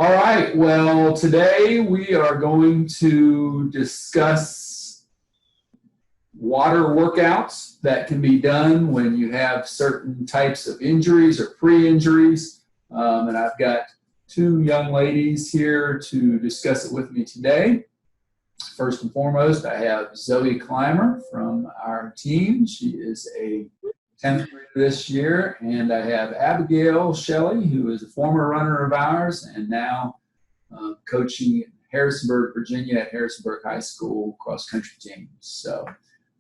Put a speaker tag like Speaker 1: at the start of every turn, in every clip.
Speaker 1: All right, well, today we are going to discuss water workouts that can be done when you have certain types of injuries or pre-injuries. And I've got two young ladies here to discuss it with me today. First and foremost, I have Zoe Clymer from our team. She is a 10th grader this year. And I have Abigail Shelley, who is a former runner of ours and now coaching in Harrisonburg, Virginia at Harrisonburg High School cross-country team. So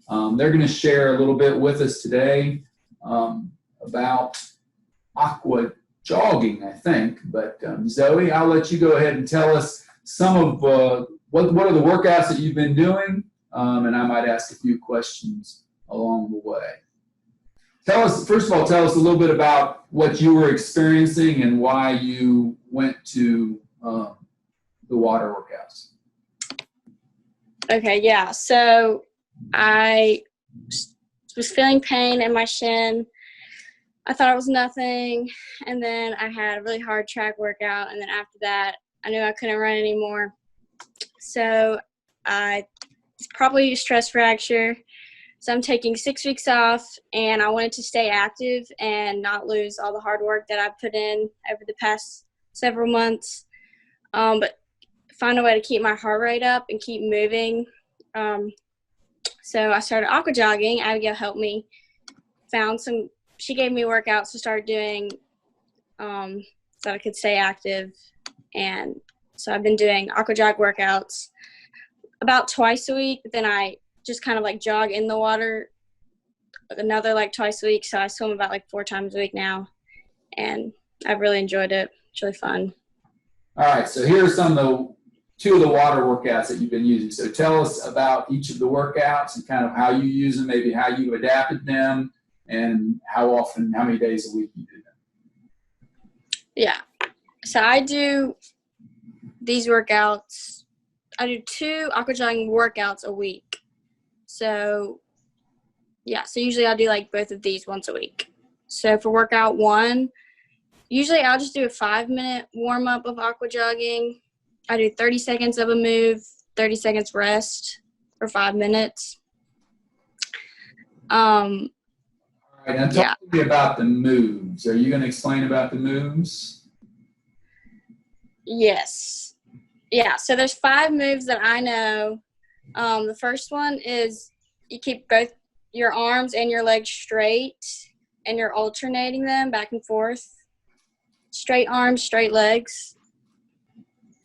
Speaker 1: they're going to share a little bit with us today about aqua jogging, I think. But Zoe, I'll let you go ahead and tell us some of what are the workouts that you've been doing, and I might ask a few questions along the way. First of all, tell us a little bit about what you were experiencing and why you went to the water workouts.
Speaker 2: Okay, yeah. So I was feeling pain in my shin. I thought it was nothing, and then I had a really hard track workout, and then after that, I knew I couldn't run anymore. So it's probably a stress fracture. So I'm taking 6 weeks off, and I wanted to stay active and not lose all the hard work that I put in over the past several months, but find a way to keep my heart rate up and keep moving. So I started aqua jogging. Abigail helped me. She gave me workouts to start doing so I could stay active. And so I've been doing aqua jog workouts about twice a week, but then I just kind of like jog in the water another like twice a week. So I swim about like 4 times a week now, and I've really enjoyed it. It's really fun.
Speaker 1: All right, so here are two of the water workouts that you've been using. So tell us about each of the workouts and kind of how you use them, maybe how you adapted them, and how often, how many days a week you do them.
Speaker 2: Yeah. So I do these workouts. I do 2 aqua jogging workouts a week. So, yeah, so usually I'll do like both of these once a week. So for workout 1, usually I'll just do a 5-minute warm-up of aqua jogging. I do 30 seconds of a move, 30 seconds rest for 5 minutes.
Speaker 1: All right, now talk to me about the moves. Are you going to explain about the moves?
Speaker 2: Yes. Yeah, so there's 5 moves that I know. The first one is you keep both your arms and your legs straight, and you're alternating them back and forth. Straight arms, straight legs.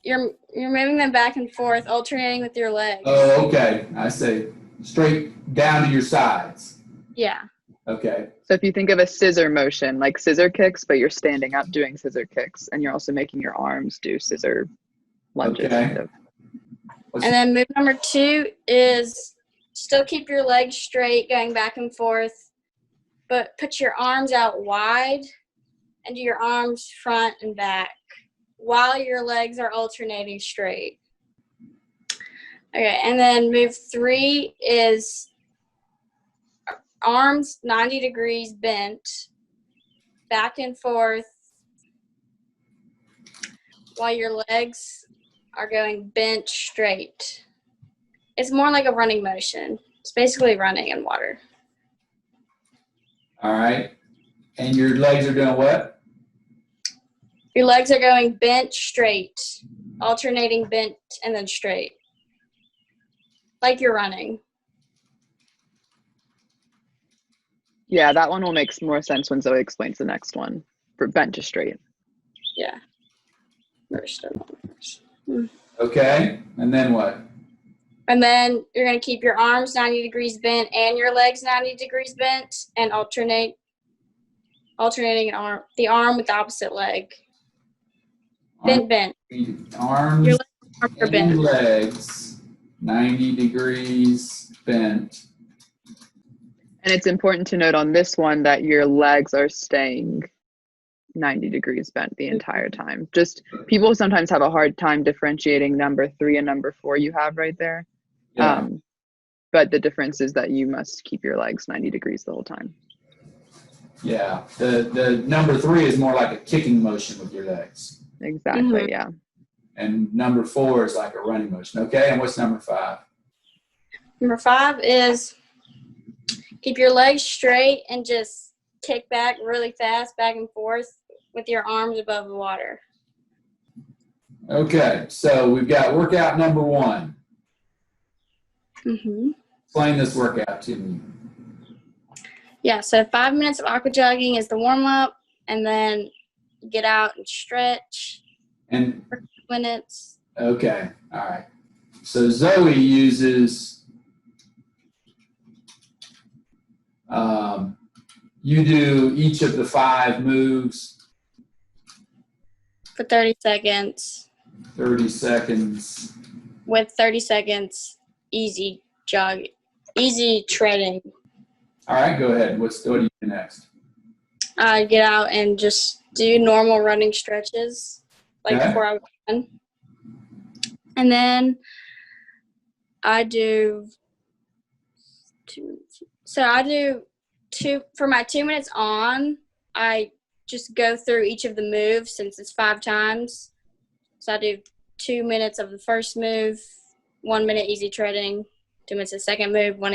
Speaker 2: You're moving them back and forth, alternating with your legs.
Speaker 1: Oh, okay. I say straight down to your sides.
Speaker 2: Yeah.
Speaker 1: Okay.
Speaker 3: So if you think of a scissor motion, like scissor kicks, but you're standing up doing scissor kicks, and you're also making your arms do scissor lunges.
Speaker 1: Okay.
Speaker 3: Kind of.
Speaker 2: And then move number 2 is still keep your legs straight, going back and forth, but put your arms out wide and do your arms front and back while your legs are alternating straight. Okay, and then move 3 is arms 90 degrees bent, back and forth, while your legs are going bent straight. It's more like a running motion. It's basically running in water.
Speaker 1: All right. And your legs are doing what?
Speaker 2: Your legs are going bent straight, alternating bent and then straight. Like you're running.
Speaker 3: Yeah, that one will make more sense when Zoe explains the next one for bent to straight.
Speaker 2: Yeah.
Speaker 1: Okay. And then what?
Speaker 2: And then you're going to keep your arms 90 degrees bent and your legs 90 degrees bent and alternating the arm with the opposite leg. Bent.
Speaker 1: Arms
Speaker 2: your legs are
Speaker 1: and
Speaker 2: bent.
Speaker 1: legs 90 degrees bent.
Speaker 3: And it's important to note on this one that your legs are staying 90 degrees bent the entire time. Just people sometimes have a hard time differentiating number 3 and number 4 you have right there.
Speaker 1: Yeah.
Speaker 3: But the difference is that you must keep your legs 90 degrees the whole time.
Speaker 1: Yeah. The number 3 is more like a kicking motion with your legs.
Speaker 3: Exactly, yeah.
Speaker 1: And number 4 is like a running motion. Okay, and what's number 5?
Speaker 2: Number 5 is keep your legs straight and just kick back really fast, back and forth with your arms above the water.
Speaker 1: Okay, so we've got workout number 1.
Speaker 2: Mm-hmm.
Speaker 1: Explain this workout to me.
Speaker 2: Yeah, so 5 minutes of aqua jogging is the warm-up, and then get out and stretch
Speaker 1: And
Speaker 2: for 2 minutes.
Speaker 1: okay, all right. So Zoe uses you do each of the 5 moves,
Speaker 2: For 30 seconds,
Speaker 1: 30 seconds.
Speaker 2: with 30 seconds easy treading.
Speaker 1: All right, go ahead. What do you do next?
Speaker 2: Get out and just do normal running stretches, like
Speaker 1: Okay.
Speaker 2: before I run. And then I do for my 2 minutes on, I just go through each of the moves since it's 5 times. So I do 2 minutes of the first move, 1 minute easy treading, 2 minutes of the second move, 1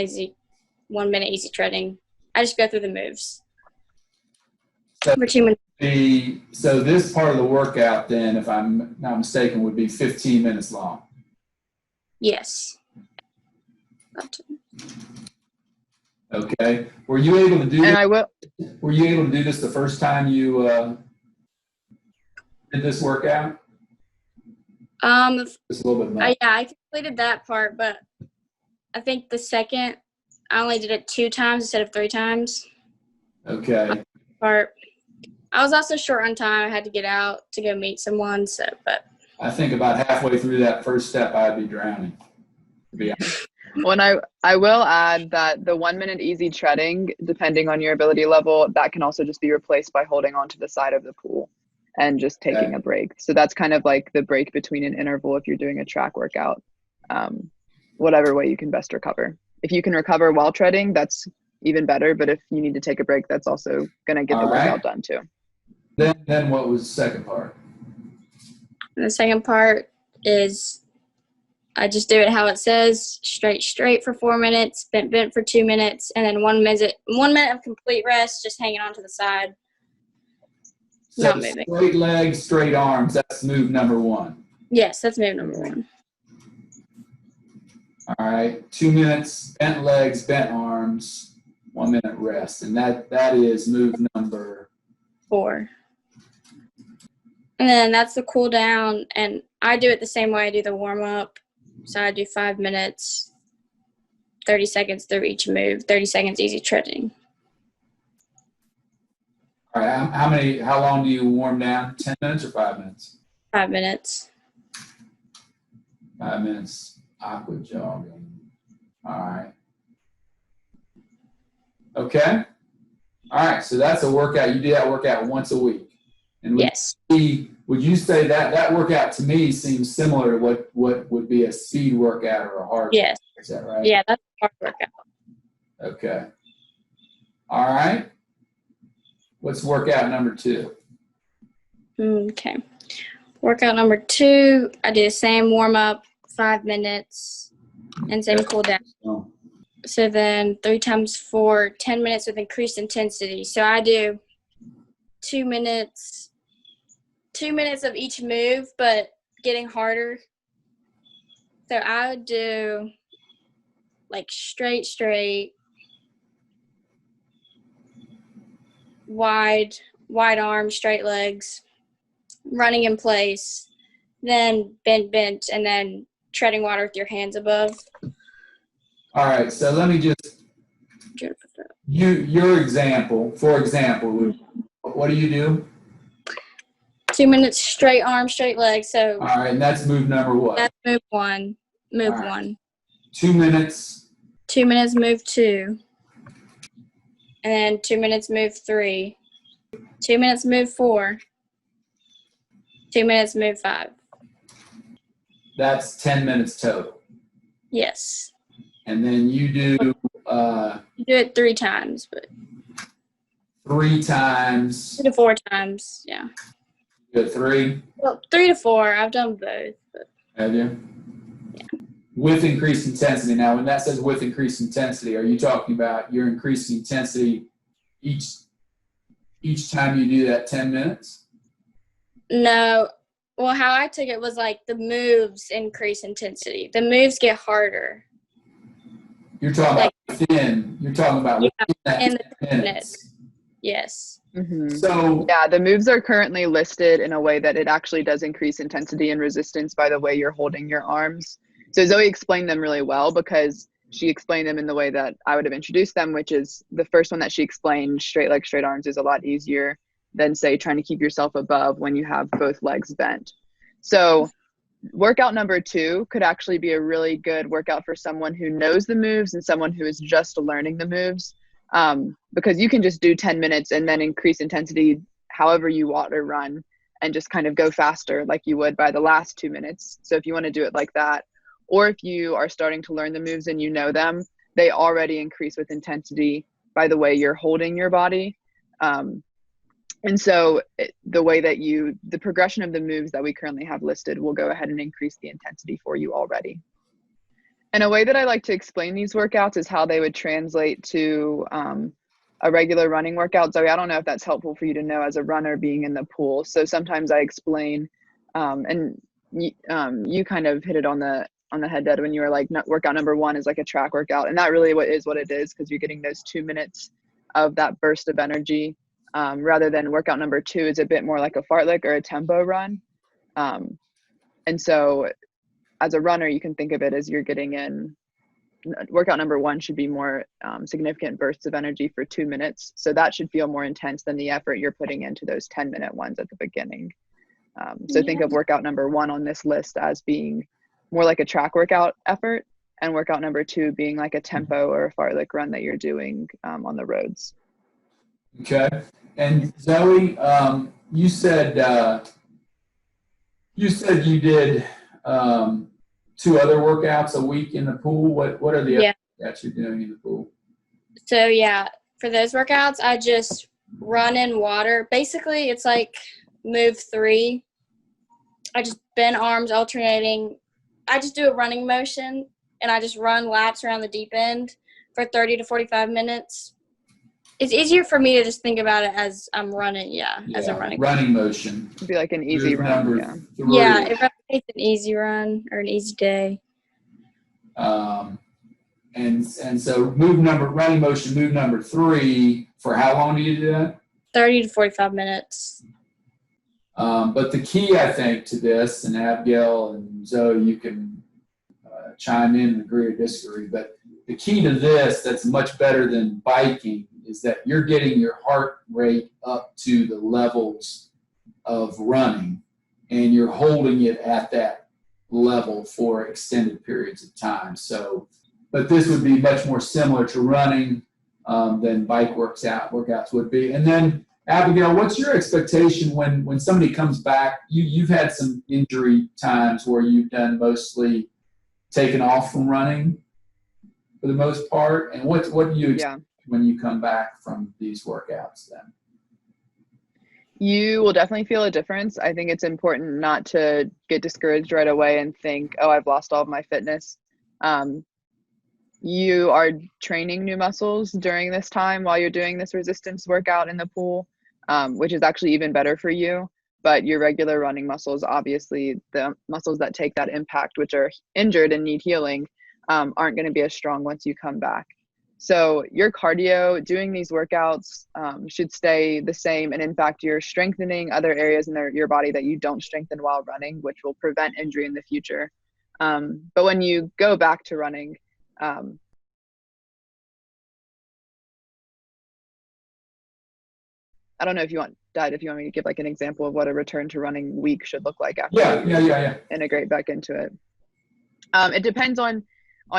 Speaker 2: minute easy treading. I just go through the moves.
Speaker 1: So,
Speaker 2: For 2 minutes.
Speaker 1: so this part of the workout then, if I'm not mistaken, would be 15 minutes long.
Speaker 2: Yes.
Speaker 1: Okay. Were you able to do
Speaker 3: And
Speaker 1: this?
Speaker 3: I will.
Speaker 1: Were you able to do this the first time you did this workout? Just a little bit more.
Speaker 2: I completed that part, but I think the second, I only did it 2 times instead of 3 times.
Speaker 1: Okay.
Speaker 2: Part. I was also short on time. I had to get out to go meet someone. So, but
Speaker 1: I think about halfway through that first step, I'd be drowning. To be honest.
Speaker 3: When I will add that the 1 minute easy treading, depending on your ability level, that can also just be replaced by holding onto the side of the pool and just taking a break. So that's kind of like the break between an interval if you're doing a track workout, whatever way you can best recover. If you can recover while treading, that's even better. But if you need to take a break, that's also going to get the workout done too.
Speaker 1: Then what was the second part?
Speaker 2: the second part is I just do it how it says, straight for 4 minutes, bent for 2 minutes, and then 1 minute of complete rest, just hanging on to the side.
Speaker 1: So
Speaker 2: Not moving.
Speaker 1: straight legs, straight arms. That's move number 1.
Speaker 2: Yes, that's move number 1.
Speaker 1: All right. 2 minutes, bent legs, bent arms, 1 minute rest. And that is move number
Speaker 2: 4. And then that's the cool down. And I do it the same way I do the warm up. So I do 5 minutes, 30 seconds through each move, 30 seconds easy treading.
Speaker 1: All right. How long do you warm down? 10 minutes or 5 minutes?
Speaker 2: 5 minutes.
Speaker 1: 5 minutes aqua jogging. All right. Okay. All right. So that's a workout. You do that workout once a week. And
Speaker 2: Yes.
Speaker 1: would you say that workout to me seems similar to what would be a speed workout or a hard
Speaker 2: Yes.
Speaker 1: workout? Is that right?
Speaker 2: Yeah, that's a hard workout.
Speaker 1: Okay. All right. What's workout number 2?
Speaker 2: Okay. Workout number 2, I do the same warm up, 5 minutes, and same cool down.
Speaker 1: Oh,
Speaker 2: So then 3 times 4, 10 minutes with increased intensity. So I do 2 minutes of each move, but getting harder. So I would do like straight, wide arms, straight legs, running in place, then bent, and then treading water with your hands above.
Speaker 1: all right. So let me just your example. For example, what do you do?
Speaker 2: 2 minutes straight arms, straight legs. So
Speaker 1: All right, and that's move number what?
Speaker 2: that's move 1. Move
Speaker 1: All right.
Speaker 2: 1.
Speaker 1: 2 minutes.
Speaker 2: 2 minutes, move 2. And then 2 minutes, move 3. 2 minutes, move 4. 2 minutes, move 5.
Speaker 1: That's 10 minutes total.
Speaker 2: Yes.
Speaker 1: And then you do
Speaker 2: You do it 3 times, but
Speaker 1: 3 times.
Speaker 2: 3 to 4 times. Yeah.
Speaker 1: You got 3?
Speaker 2: Well, 3 to 4. I've done both. But
Speaker 1: Have you? With increased intensity. Now, when that says with increased intensity, are you talking about your increased intensity each time you do that 10 minutes?
Speaker 2: no, well, how I took it was like the moves increase intensity. The moves get harder.
Speaker 1: You're talking
Speaker 2: Like-
Speaker 1: about within. You're talking about
Speaker 2: Yeah,
Speaker 1: within that
Speaker 2: in the
Speaker 1: 10 minutes.
Speaker 2: Yes.
Speaker 1: So
Speaker 3: Yeah, the moves are currently listed in a way that it actually does increase intensity and resistance by the way you're holding your arms. So Zoe explained them really well because she explained them in the way that I would have introduced them, which is the first one that she explained, straight legs, straight arms, is a lot easier than, say, trying to keep yourself above when you have both legs bent. So workout number 2 could actually be a really good workout for someone who knows the moves and someone who is just learning the moves, because you can just do 10 minutes and then increase intensity however you want or run and just kind of go faster like you would by the last 2 minutes. So if you want to do it like that, or if you are starting to learn the moves and you know them, they already increase with intensity by the way you're holding your body. And so the way that the progression of the moves that we currently have listed will go ahead and increase the intensity for you already. And a way that I like to explain these workouts is how they would translate to a regular running workout. Zoe, I don't know if that's helpful for you to know as a runner being in the pool. So sometimes I explain, and you kind of hit it on the head, Dad, when you were like, workout number 1 is like a track workout. And that really is what it is, because you're getting those 2 minutes of that burst of energy. Rather than workout number 2 is a bit more like a fartlek or a tempo run. And so as a runner, you can think of it as you're getting in, workout number 1 should be more significant bursts of energy for 2 minutes. So that should feel more intense than the effort you're putting into those 10-minute ones at the beginning. So think of workout number 1 on this list as being more like a track workout effort, and workout number 2 being like a tempo or a fartlek run that you're doing on the roads.
Speaker 1: Okay. And Zoe, you said you did 2 other workouts a week in the pool. What are the other workouts you're doing in the pool?
Speaker 2: So yeah, for those workouts, I just run in water. Basically, it's like move 3. I just bend arms alternating. I just do a running motion, and I just run laps around the deep end for 30 to 45 minutes. It's easier for me to just think about it as I'm running, as a running
Speaker 1: motion.
Speaker 3: It'd be like an easy run.
Speaker 1: Number 3.
Speaker 2: Yeah, it represents an easy run or an easy day.
Speaker 1: And so running motion, move number 3, for how long do you do that?
Speaker 2: 30 to 45 minutes.
Speaker 1: But the key, I think, to this, and Abigail and Zoe, you can chime in and agree or disagree, but the key to this that's much better than biking is that you're getting your heart rate up to the levels of running, and you're holding it at that level for extended periods of time. So, but this would be much more similar to running than bike workouts would be. And then, Abigail, what's your expectation when somebody comes back? You've had some injury times where you've done mostly taken off from running for the most part. And what do you expect when you come back from these workouts then?
Speaker 3: You will definitely feel a difference. I think it's important not to get discouraged right away and think, oh, I've lost all of my fitness. You are training new muscles during this time while you're doing this resistance workout in the pool, which is actually even better for you. But your regular running muscles, obviously the muscles that take that impact, which are injured and need healing, aren't going to be as strong once you come back. So your cardio doing these workouts should stay the same. And in fact, you're strengthening other areas in your body that you don't strengthen while running, which will prevent injury in the future. But when you go back to running, I don't know if you want me to give like an example of what a return to running week should look like after you integrate back into it. It depends on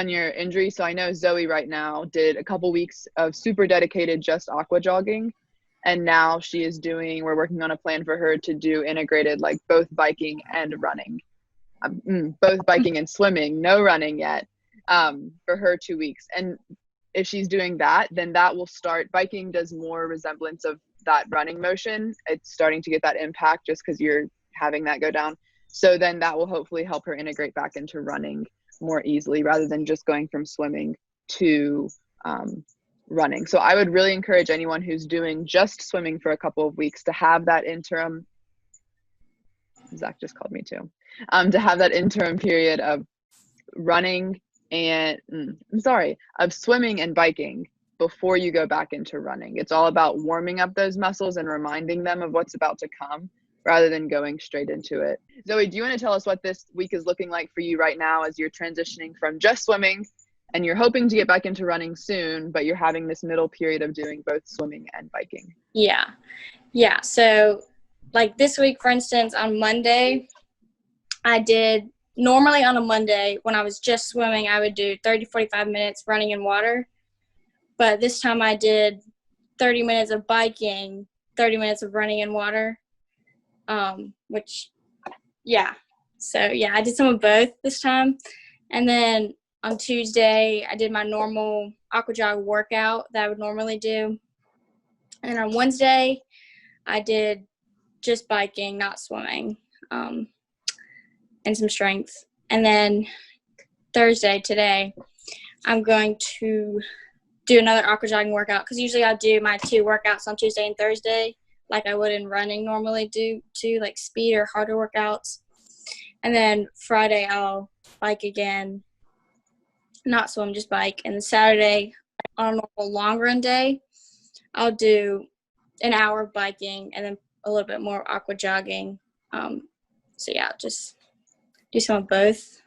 Speaker 3: your injury. So I know Zoe right now did a couple weeks of super dedicated just aqua jogging, and now we're working on a plan for her to do integrated, like both biking and running, both biking and swimming, no running yet, for her 2 weeks. And if she's doing that, then that will start. Biking does more resemblance of that running motion. It's starting to get that impact just because you're having that go down. So then that will hopefully help her integrate back into running more easily rather than just going from swimming to running. So I would really encourage anyone who's doing just swimming for a couple of weeks to have that interim. Zach just called me too. To have that interim period of running and of swimming and biking before you go back into running. It's all about warming up those muscles and reminding them of what's about to come rather than going straight into it. Zoe, do you want to tell us what this week is looking like for you right now as you're transitioning from just swimming and you're hoping to get back into running soon, but you're having this middle period of doing both swimming and biking?
Speaker 2: Yeah. So like this week, for instance, on Monday, normally on a Monday when I was just swimming, I would do 30, 45 minutes running in water. But this time I did 30 minutes of biking, 30 minutes of running in water, So, I did some of both this time. And then on Tuesday, I did my normal aqua jog workout that I would normally do. And then on Wednesday, I did just biking, not swimming, and some strength. And then Thursday, today, I'm going to do another aqua jogging workout because usually I do my 2 workouts on Tuesday and Thursday like I would in running normally do too, like speed or harder workouts. And then Friday I'll bike again, not swim, just bike. And then Saturday on a normal long run day, I'll do an hour biking and then a little bit more aqua jogging. Just do some of both.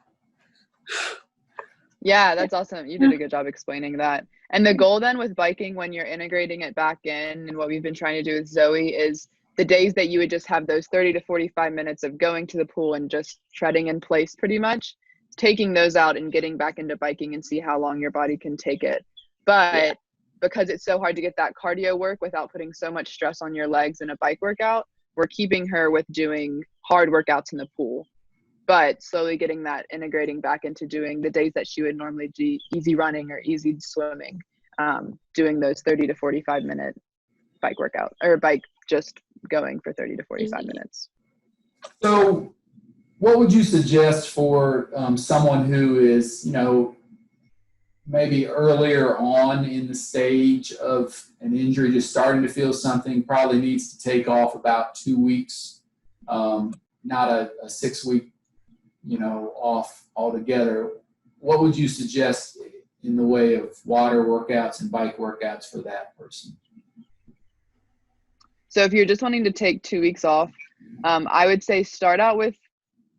Speaker 3: Yeah, that's awesome. You did a good job explaining that. And the goal then with biking when you're integrating it back in, and what we've been trying to do with Zoe, is the days that you would just have those 30 to 45 minutes of going to the pool and just treading in place pretty much, taking those out and getting back into biking and see how long your body can take it. But because it's so hard to get that cardio work without putting so much stress on your legs in a bike workout, we're keeping her with doing hard workouts in the pool, but slowly getting that integrating back into doing the days that she would normally do easy running or easy swimming, doing those 30 to 45 minute bike workout or bike, just going for 30 to 45 minutes.
Speaker 1: So what would you suggest for someone who is, maybe earlier on in the stage of an injury, just starting to feel something, probably needs to take off about 2 weeks, not a 6 week, off altogether? What would you suggest in the way of water workouts and bike workouts for that person?
Speaker 3: So if you're just wanting to take 2 weeks off, I would say start out with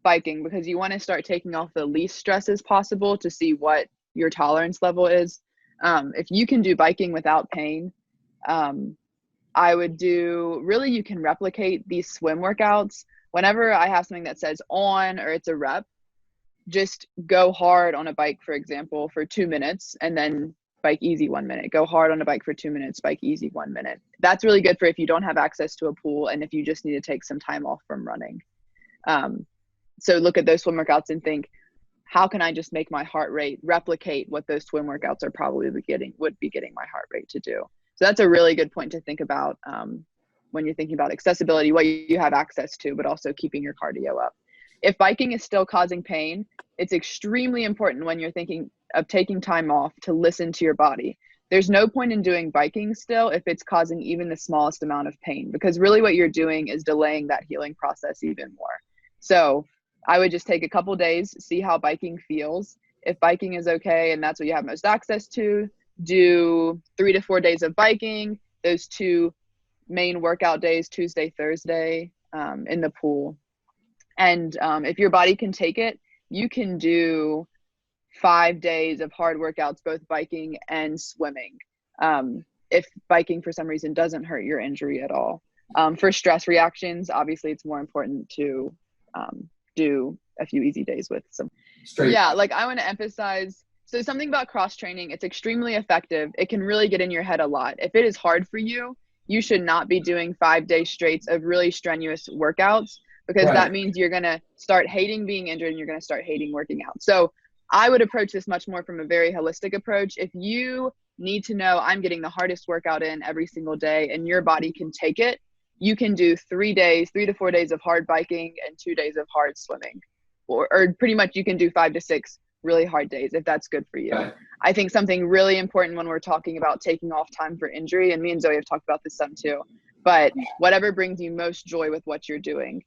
Speaker 3: biking because you want to start taking off the least stresses possible to see what your tolerance level is. If you can do biking without pain, I would you can replicate these swim workouts. Whenever I have something that says on or it's a rep, just go hard on a bike, for example, for 2 minutes and then bike easy 1 minute. Go hard on a bike for 2 minutes, bike easy 1 minute. That's really good for if you don't have access to a pool and if you just need to take some time off from running. So look at those swim workouts and think, how can I just make my heart rate replicate what those swim workouts are probably would be getting my heart rate to do? So that's a really good point to think about when you're thinking about accessibility, what you have access to, but also keeping your cardio up. If biking is still causing pain, it's extremely important when you're thinking of taking time off to listen to your body. There's no point in doing biking still if it's causing even the smallest amount of pain, because really what you're doing is delaying that healing process even more. So I would just take a couple days, see how biking feels. If biking is okay and that's what you have most access to, do 3 to 4 days of biking, those 2 main workout days, Tuesday, Thursday, in the pool. And if your body can take it, you can do 5 days of hard workouts, both biking and swimming. If biking for some reason doesn't hurt your injury at all. For stress reactions, obviously it's more important to do a few easy days with some.
Speaker 1: Straight.
Speaker 3: Yeah, like I want to emphasize, so something about cross training, it's extremely effective. It can really get in your head a lot. If it is hard for you, you should not be doing 5 day straights of really strenuous workouts, because that means you're going to start hating being injured and you're going to start hating working out. So I would approach this much more from a very holistic approach. If you need to know I'm getting the hardest workout in every single day and your body can take it, you can do 3 to 4 days of hard biking and 2 days of hard swimming. Or pretty much you can do 5 to 6 really hard days if that's good for you.
Speaker 1: Right.
Speaker 3: I think something really important when we're talking about taking off time for injury, and me and Zoe have talked about this some too, but whatever brings you most joy with what you're doing.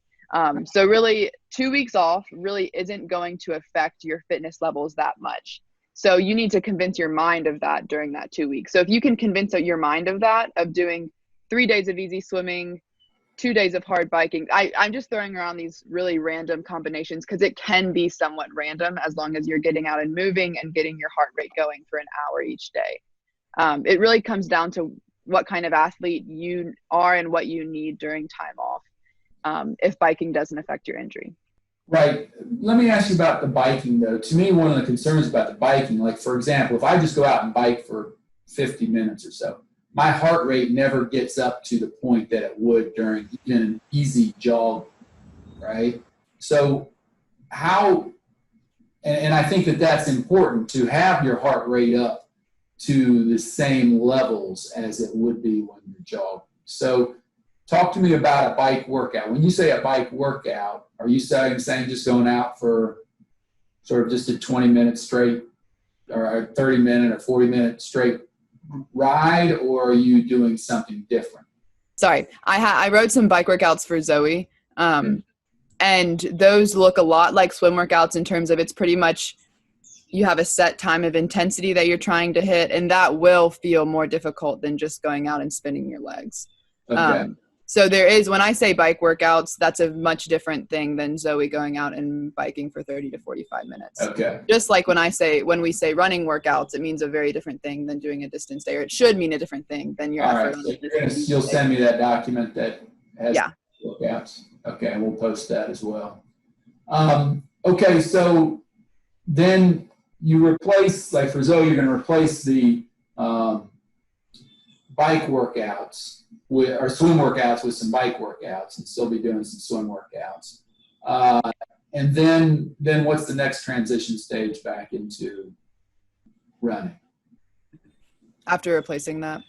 Speaker 3: So really 2 weeks off really isn't going to affect your fitness levels that much. So you need to convince your mind of that during that 2 weeks. So if you can convince your mind of that, of doing 3 days of easy swimming, 2 days of hard biking. I'm just throwing around these really random combinations because it can be somewhat random as long as you're getting out and moving and getting your heart rate going for an hour each day. It really comes down to what kind of athlete you are and what you need during time off, if biking doesn't affect your injury.
Speaker 1: Right. Let me ask you about the biking, though. To me, one of the concerns about the biking, like, for example, if I just go out and bike for 50 minutes or so, my heart rate never gets up to the point that it would during even an easy jog, right? So how, and I think that that's important to have your heart rate up to the same levels as it would be when you jog. So talk to me about a bike workout. When you say a bike workout, are you saying just going out for sort of just a 20-minute straight or a 30-minute or 40-minute straight ride, or are you doing something different?
Speaker 3: Sorry, I wrote some bike workouts for Zoe, and those look a lot like swim workouts in terms of it's pretty much you have a set time of intensity that you're trying to hit, and that will feel more difficult than just going out and spinning your legs.
Speaker 1: Okay.
Speaker 3: So there is, when I say bike workouts, that's a much different thing than Zoe going out and biking for 30 to 45 minutes.
Speaker 1: Okay.
Speaker 3: Just like when we say running workouts, it means a very different thing than doing a distance day, or it should mean a different thing than your effort.
Speaker 1: All right. So you'll send me that document that has workouts. Okay, we'll post that as well. Okay, so then you replace, like for Zoe, you're going to replace the bike workouts or swim workouts with some bike workouts, and still be doing some swim workouts. And then what's the next transition stage back into running?
Speaker 3: After replacing that?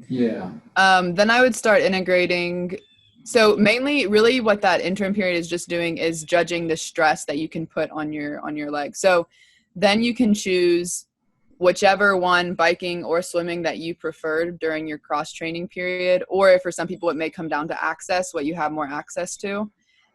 Speaker 1: Yeah.
Speaker 3: Then I would start integrating. So mainly really what that interim period is just doing is judging the stress that you can put on your legs. So then you can choose whichever one, biking or swimming, that you prefer during your cross training period, or for some people it may come down to access, what you have more access to.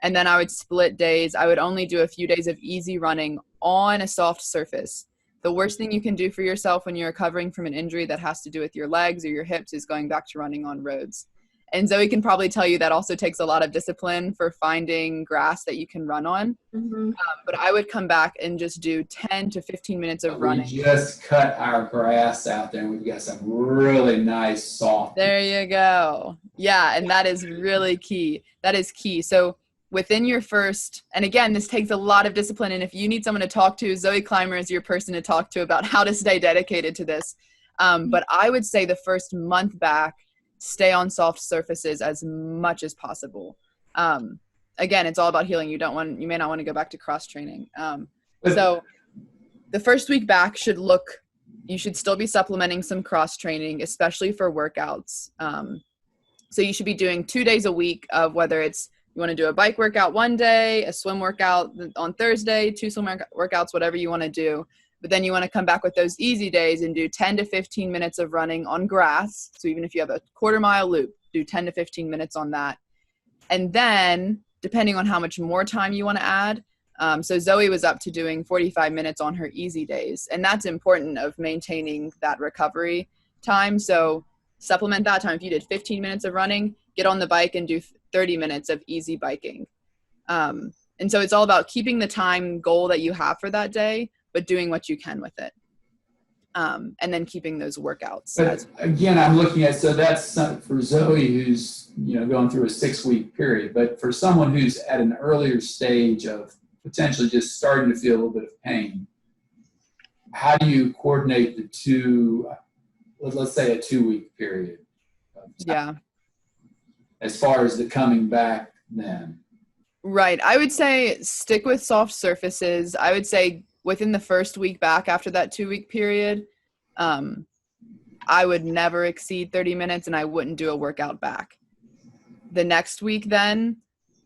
Speaker 3: And then I would split days. I would only do a few days of easy running on a soft surface. The worst thing you can do for yourself when you're recovering from an injury that has to do with your legs or your hips is going back to running on roads. And Zoe can probably tell you that also takes a lot of discipline for finding grass that you can run on.
Speaker 2: Mm-hmm.
Speaker 3: But I would come back and just do 10 to 15 minutes of running.
Speaker 1: We just cut our grass out there, and we've got some really nice soft.
Speaker 3: There you go. Yeah, and that is really key. That is key. So within your first, and again, this takes a lot of discipline, and if you need someone to talk to, Zoe Clymer is your person to talk to about how to stay dedicated to this. But I would say the first month back, stay on soft surfaces as much as possible. Again, it's all about healing. You may not want to go back to cross training. So the first week back you should still be supplementing some cross training, especially for workouts. So you should be doing 2 days a week of whether it's you want to do a bike workout one day, a swim workout on Thursday, 2 swim workouts, whatever you want to do. But then you want to come back with those easy days and do 10 to 15 minutes of running on grass. So even if you have a quarter-mile loop, do 10 to 15 minutes on that. And then, depending on how much more time you want to add, so Zoe was up to doing 45 minutes on her easy days. And that's important of maintaining that recovery time. So supplement that time. If you did 15 minutes of running, get on the bike and do 30 minutes of easy biking. And so it's all about keeping the time goal that you have for that day, but doing what you can with it. And then keeping those workouts.
Speaker 1: But again, I'm looking at, so that's for Zoe who's, going through a 6-week period, but for someone who's at an earlier stage of potentially just starting to feel a little bit of pain, how do you coordinate the two, let's say a 2-week period?
Speaker 3: Yeah.
Speaker 1: As far as the coming back then.
Speaker 3: Right. I would say stick with soft surfaces. I would say within the first week back after that 2-week period, I would never exceed 30 minutes and I wouldn't do a workout back. The next week then,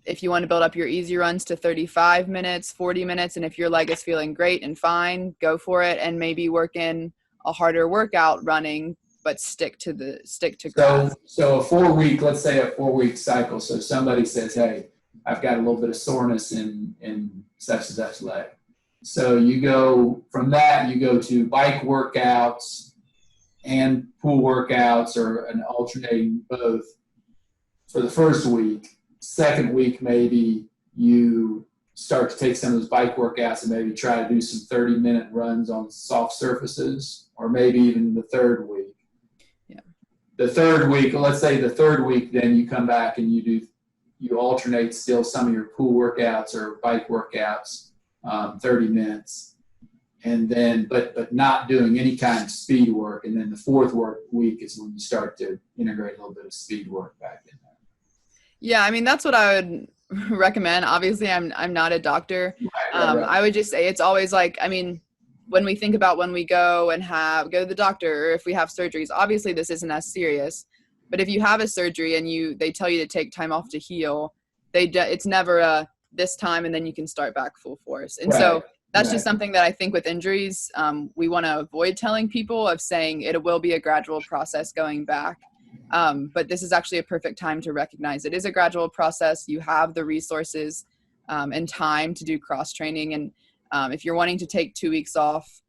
Speaker 3: if you want to build up your easy runs to 35 minutes, 40 minutes, and if your leg is feeling great and fine, go for it and maybe work in a harder workout running, but stick to grass.
Speaker 1: So a 4-week, let's say a 4-week cycle. So somebody says, hey, I've got a little bit of soreness in such and such leg. So you go from that, you go to bike workouts and pool workouts, or an alternating both for the first week. Second week, maybe you start to take some of those bike workouts and maybe try to do some 30-minute runs on soft surfaces, or maybe even the third week.
Speaker 3: Yeah.
Speaker 1: The third week, let's say the third week, then you come back and you alternate still some of your pool workouts or bike workouts, 30 minutes. And then, but not doing any kind of speed work. And then the fourth week is when you start to integrate a little bit of speed work back in there.
Speaker 3: Yeah, I mean, that's what I would recommend. Obviously, I'm not a doctor. Right. I would just say it's always like, I mean, when we think about when we go to the doctor, or if we have surgeries, obviously this isn't as serious. But if you have a surgery and they tell you to take time off to heal, it's never this time and then you can start back full force. And so that's just something that I think with injuries, we want to avoid telling people, of saying it will be a gradual process going back. But this is actually a perfect time to recognize it is a gradual process. You have the resources and time to do cross training. And if you're wanting to take 2 weeks off,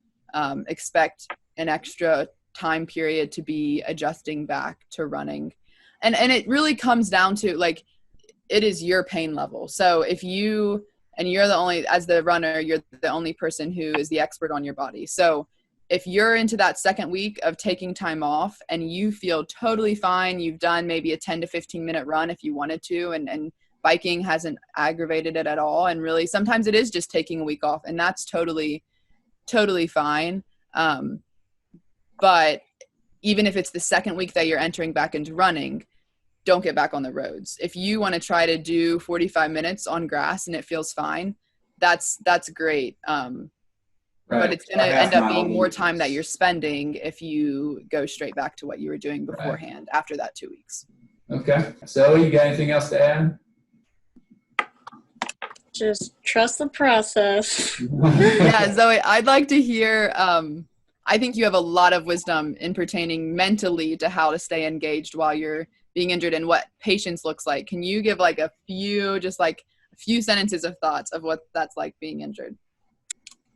Speaker 3: expect an extra time period to be adjusting back to running. And it really comes down to, like, it is your pain level. So if you're the only, as the runner, you're the only person who is the expert on your body. So if you're into that second week of taking time off and you feel totally fine, you've done maybe a 10 to 15 minute run if you wanted to, and biking hasn't aggravated it at all. And really, sometimes it is just taking a week off, and that's totally, totally fine. But even if it's the second week that you're entering back into running, don't get back on the roads. If you want to try to do 45 minutes on grass and it feels fine, that's great. But it's going to end up being more time that you're spending if you go straight back to what you were doing beforehand after that 2 weeks. Okay.
Speaker 1: Zoe, you got anything else to add?
Speaker 2: Just trust the process.
Speaker 3: Yeah, Zoe, I'd like to hear, I think you have a lot of wisdom in pertaining mentally to how to stay engaged while you're being injured and what patience looks like. Can you give like a few sentences of thoughts of what that's like being injured?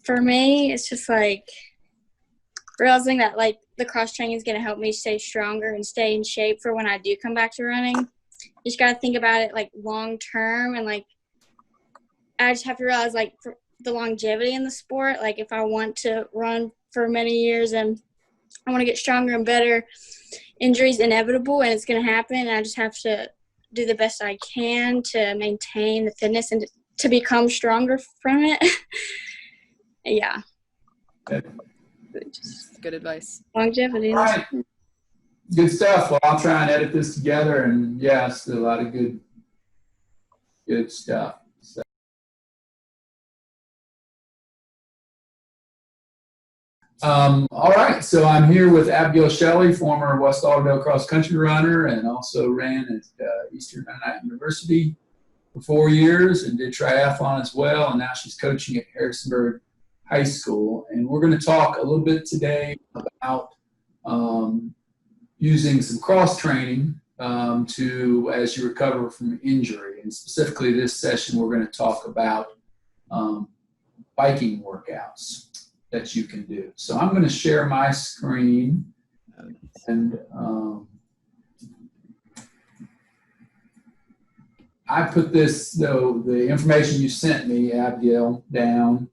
Speaker 2: For me, it's just like realizing that like the cross training is going to help me stay stronger and stay in shape for when I do come back to running. You just got to think about it like long term, and like I just have to realize like for the longevity in the sport, like if I want to run for many years and I want to get stronger and better, injury's inevitable and it's going to happen, and I just have to do the best I can to maintain the fitness and to become stronger from it. Yeah.
Speaker 3: Just good advice.
Speaker 2: Longevity.
Speaker 1: All right. Good stuff. Well, I'll try and edit this together, and yeah, it's a lot of good stuff. So. All right, so I'm here with Abigail Shelley, former West Lauderdale cross country runner, and also ran at Eastern Mennonite University for 4 years and did triathlon as well, and now she's coaching at Harrisonburg High School. And we're going to talk a little bit today about using some cross training as you recover from injury. And specifically this session, we're going to talk about biking workouts that you can do. So I'm going to share my screen, and I put this, though, the information you sent me, Abigail, down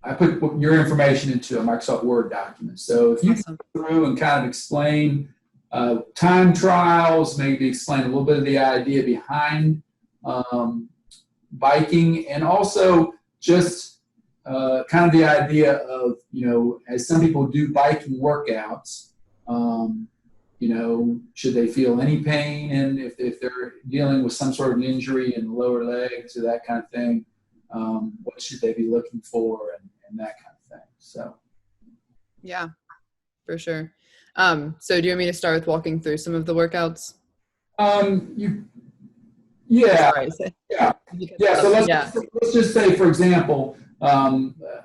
Speaker 1: I put your information into a Microsoft Word document. So if you go through and kind of explain time trials, maybe explain a little bit of the idea behind biking, and also just kind of the idea of, as some people do biking workouts, should they feel any pain, and if they're dealing with some sort of injury in the lower legs or that kind of thing, what should they be looking for, and that kind of thing. So.
Speaker 3: Yeah, for sure. So do you want me to start with walking through some of the workouts?
Speaker 1: Yeah.
Speaker 3: Sorry.
Speaker 1: Yeah. So let's just say, for example,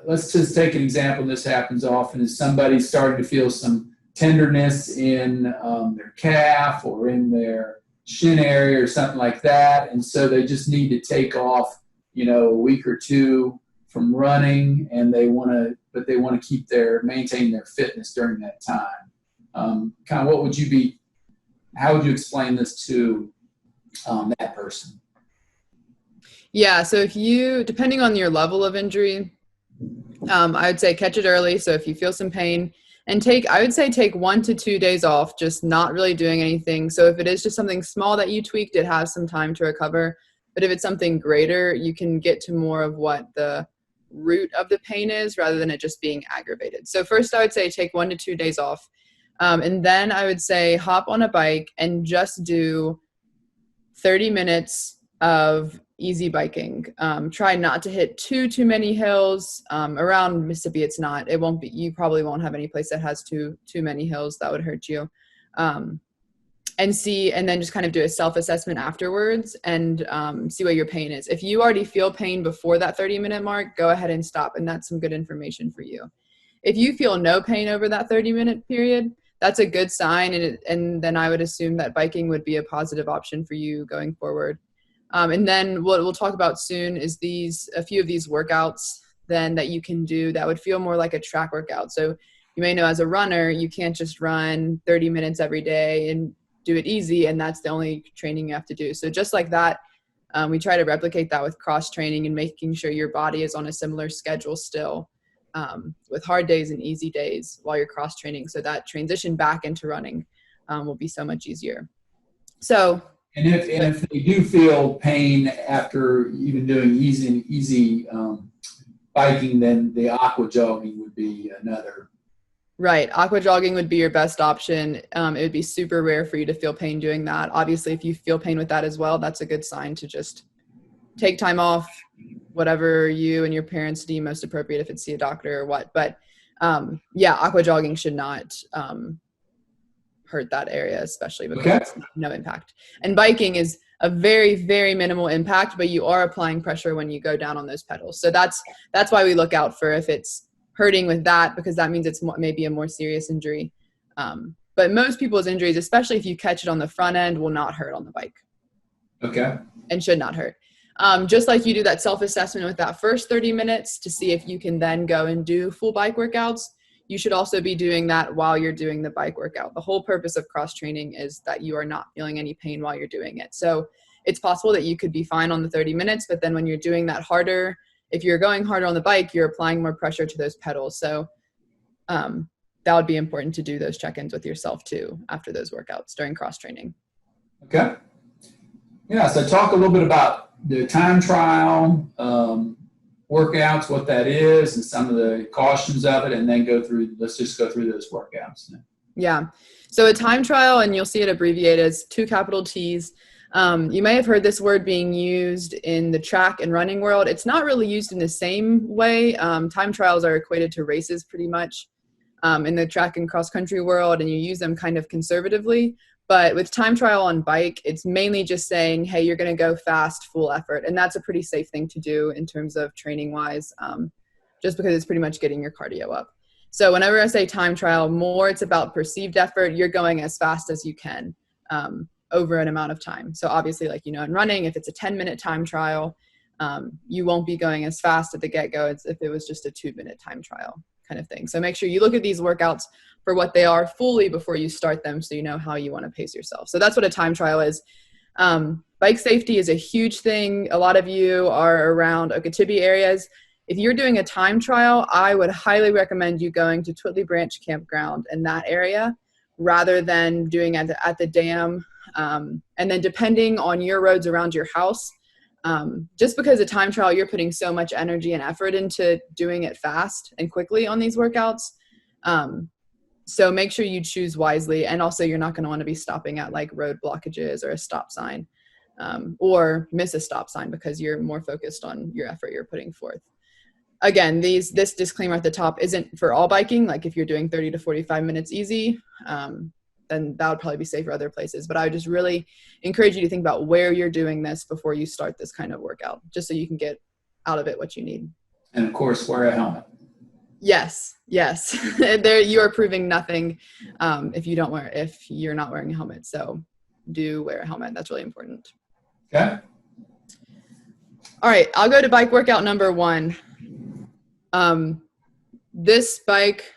Speaker 1: let's just take an example. And this happens often. Is somebody starting to feel some tenderness in their calf or in their shin area or something like that, and so they just need to take off, a week or two from running, and they want to maintain their fitness during that time. Kind of how would you explain this to that person?
Speaker 3: Yeah, so depending on your level of injury, I would say catch it early. So if you feel some pain, and I would say take 1 to 2 days off, just not really doing anything. So if it is just something small that you tweaked, it has some time to recover. But if it's something greater, you can get to more of what the root of the pain is rather than it just being aggravated. So first I would say take 1 to 2 days off. And then I would say hop on a bike and just do 30 minutes of easy biking. Try not to hit too many hills. Around Mississippi, you probably won't have any place that has too many hills that would hurt you. And then just kind of do a self-assessment afterwards and see what your pain is. If you already feel pain before that 30-minute mark, go ahead and stop, and that's some good information for you. If you feel no pain over that 30-minute period, that's a good sign, and then I would assume that biking would be a positive option for you going forward. And then what we'll talk about soon is a few of these workouts then that you can do that would feel more like a track workout. So you may know as a runner, you can't just run 30 minutes every day and do it easy, and that's the only training you have to do. So just like that, we try to replicate that with cross training and making sure your body is on a similar schedule still, with hard days and easy days while you're cross training. So that transition back into running will be so much easier. So.
Speaker 1: And if they do feel pain after even doing easy biking, then the aqua jogging would be another.
Speaker 3: Right. Aqua jogging would be your best option. It would be super rare for you to feel pain doing that. Obviously, if you feel pain with that as well, that's a good sign to just take time off, whatever you and your parents deem most appropriate, if it's see a doctor or what. But aqua jogging should not hurt that area, especially because it's no impact. And biking is a very, very minimal impact, but you are applying pressure when you go down on those pedals. So that's why we look out for if it's hurting with that, because that means it's maybe a more serious injury. But most people's injuries, especially if you catch it on the front end, will not hurt on the bike.
Speaker 1: Okay.
Speaker 3: And should not hurt. Just like you do that self-assessment with that first 30 minutes to see if you can then go and do full bike workouts, you should also be doing that while you're doing the bike workout. The whole purpose of cross training is that you are not feeling any pain while you're doing it. So it's possible that you could be fine on the 30 minutes, but then when you're doing that harder, if you're going harder on the bike, you're applying more pressure to those pedals. So that would be important to do those check-ins with yourself too after those workouts during cross training.
Speaker 1: Okay. Yeah, so talk a little bit about the time trial, workouts, what that is, and some of the cautions of it, and then let's just go through those workouts.
Speaker 3: Yeah. So a time trial, and you'll see it abbreviated as 2 capital T's. You may have heard this word being used in the track and running world. It's not really used in the same way. Time trials are equated to races pretty much in the track and cross country world, and you use them kind of conservatively. But with time trial on bike, it's mainly just saying, hey, you're going to go fast, full effort. And that's a pretty safe thing to do in terms of training wise, just because it's pretty much getting your cardio up. So whenever I say time trial, it's about perceived effort. You're going as fast as you can over an amount of time. So obviously, in running, if it's a 10-minute time trial, you won't be going as fast at the get-go as if it was just a 2-minute time trial kind of thing. So make sure you look at these workouts for what they are fully before you start them, so you know how you want to pace yourself. So that's what a time trial is. Bike safety is a huge thing. A lot of you are around Okeechobee areas. If you're doing a time trial, I would highly recommend you going to Twittley Branch Campground in that area rather than doing at the dam. And then depending on your roads around your house, just because a time trial, you're putting so much energy and effort into doing it fast and quickly on these workouts. So make sure you choose wisely. And also you're not going to want to be stopping at like road blockages or a stop sign, or miss a stop sign because you're more focused on your effort you're putting forth. Again, this disclaimer at the top isn't for all biking. Like if you're doing 30 to 45 minutes easy, then that would probably be safe for other places. But I would just really encourage you to think about where you're doing this before you start this kind of workout, just so you can get out of it what you need.
Speaker 1: And of course, wear a helmet.
Speaker 3: Yes. There, you are proving nothing if you're not wearing a helmet. So do wear a helmet. That's really important.
Speaker 1: Okay.
Speaker 3: All right, I'll go to bike workout number 1. This bike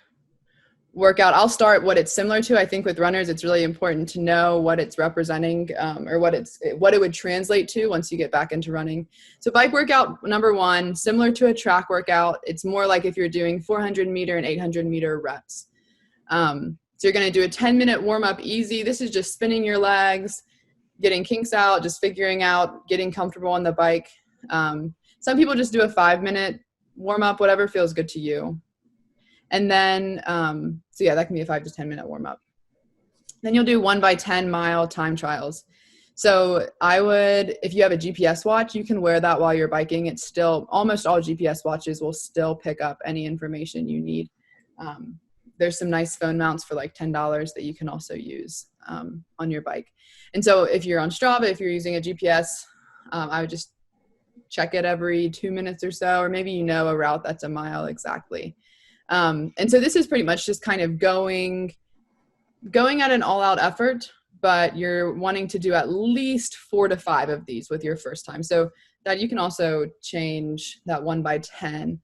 Speaker 3: workout, I'll start what it's similar to. I think with runners, it's really important to know what it's representing, or what it would translate to once you get back into running. So bike workout number 1, similar to a track workout. It's more like if you're doing 400 meter and 800 meter reps. So you're going to do a 10-minute warm up easy. This is just spinning your legs, getting kinks out, just figuring out, getting comfortable on the bike. Some people just do a 5-minute warm up, whatever feels good to you. And then, so yeah, that can be a 5 to 10 minute warm up. Then you'll do 1 by 10 mile time trials. So if you have a GPS watch, you can wear that while you're biking. It's still, almost all GPS watches will still pick up any information you need. There's some nice phone mounts for like $10 that you can also use on your bike. And so if you're on Strava, if you're using a GPS, I would just check it every 2 minutes or so, or maybe a route that's a mile exactly. And so this is pretty much just kind of going at an all-out effort, but you're wanting to do at least 4 to 5 of these with your first time. So that you can also change that 1 by 10.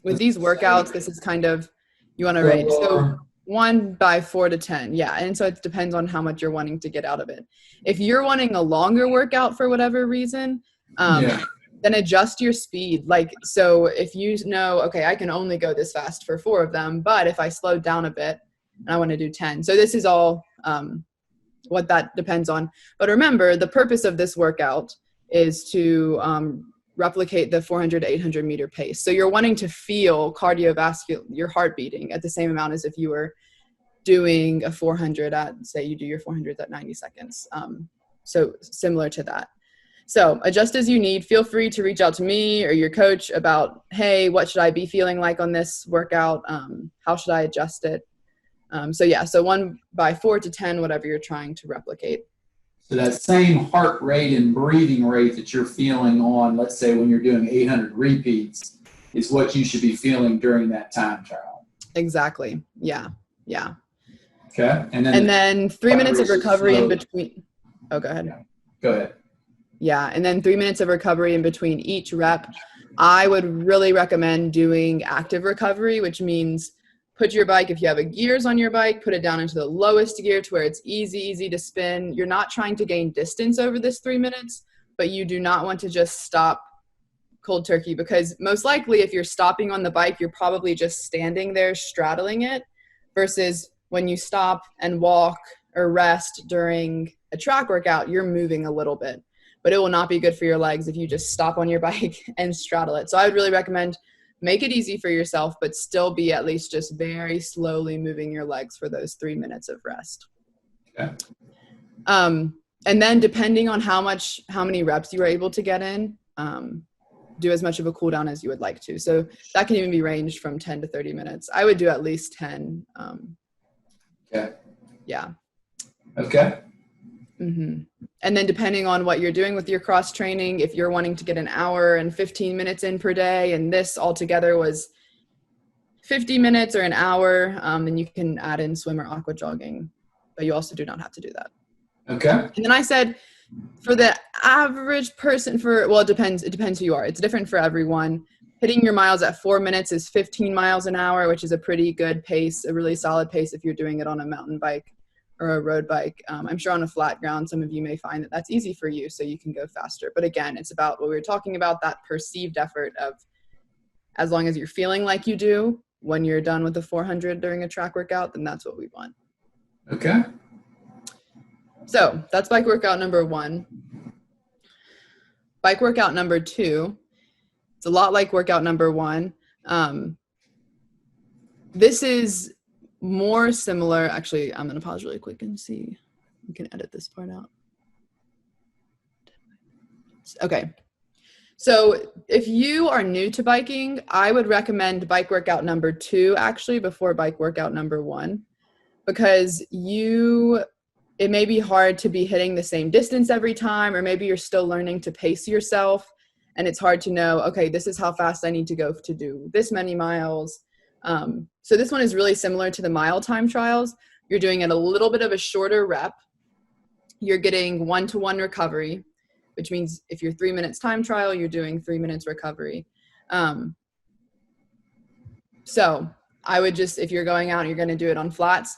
Speaker 3: With these workouts, this is kind of, you want to rate. So 1 by 4 to 10. Yeah. And so it depends on how much you're wanting to get out of it. If you're wanting a longer workout for whatever reason, then adjust your speed. Like, so if you know, okay, I can only go this fast for 4 of them, but if I slow down a bit and I want to do 10. So this is all what that depends on. But remember, the purpose of this workout is to replicate the 400 to 800 meter pace. So you're wanting to feel cardiovascular, your heart beating at the same amount as if you were doing a 400 at, say you do your 400s at 90 seconds. So similar to that. So adjust as you need. Feel free to reach out to me or your coach about, hey, what should I be feeling like on this workout? How should I adjust it? So 1 by 4 to 10, whatever you're trying to replicate.
Speaker 1: So that same heart rate and breathing rate that you're feeling on, let's say when you're doing 800 repeats, is what you should be feeling during that time trial.
Speaker 3: Exactly. Yeah.
Speaker 1: Okay. And
Speaker 3: then 3 minutes of recovery in between. Oh, go ahead.
Speaker 1: Yeah. Go ahead.
Speaker 3: Yeah. And then 3 minutes of recovery in between each rep. I would really recommend doing active recovery, which means put your bike, if you have a gears on your bike, put it down into the lowest gear to where it's easy to spin. You're not trying to gain distance over this 3 minutes, but you do not want to just stop cold turkey, because most likely if you're stopping on the bike, you're probably just standing there straddling it, versus when you stop and walk or rest during a track workout, you're moving a little bit. But it will not be good for your legs if you just stop on your bike and straddle it. So I would really recommend make it easy for yourself, but still be at least just very slowly moving your legs for those 3 minutes of rest.
Speaker 1: Okay.
Speaker 3: And then depending on how many reps you are able to get in, do as much of a cool down as you would like to. So that can even be ranged from 10 to 30 minutes. I would do at least 10.
Speaker 1: Okay.
Speaker 3: Yeah.
Speaker 1: Okay.
Speaker 3: Mm-hmm. And then depending on what you're doing with your cross training, if you're wanting to get an hour and 15 minutes in per day, and this altogether was 50 minutes or an hour, then you can add in swim or aqua jogging, but you also do not have to do that.
Speaker 1: Okay.
Speaker 3: And then I said, for the average person, it depends who you are. It's different for everyone. Hitting your miles at 4 minutes is 15 miles an hour, which is a pretty good pace, a really solid pace if you're doing it on a mountain bike or a road bike. I'm sure on a flat ground, some of you may find that that's easy for you, so you can go faster. But again, it's about what we were talking about, that perceived effort of, as long as you're feeling like you do when you're done with the 400 during a track workout, then that's what we want.
Speaker 1: Okay.
Speaker 3: So that's bike workout number 1. Bike workout number 2, it's a lot like workout number 1. this is more similar. Actually, I'm going to pause really quick and see. We can edit this part out. Okay. So if you are new to biking, I would recommend bike workout number 2 actually before bike workout number 1, because it may be hard to be hitting the same distance every time, or maybe you're still learning to pace yourself and it's hard to know, okay, this is how fast I need to go to do this many miles. So this one is really similar to the mile time trials. You're doing it a little bit of a shorter rep. You're getting 1-to-1 recovery, which means if you're 3 minutes time trial, you're doing 3 minutes recovery. So I would just, if you're going out and you're going to do it on flats,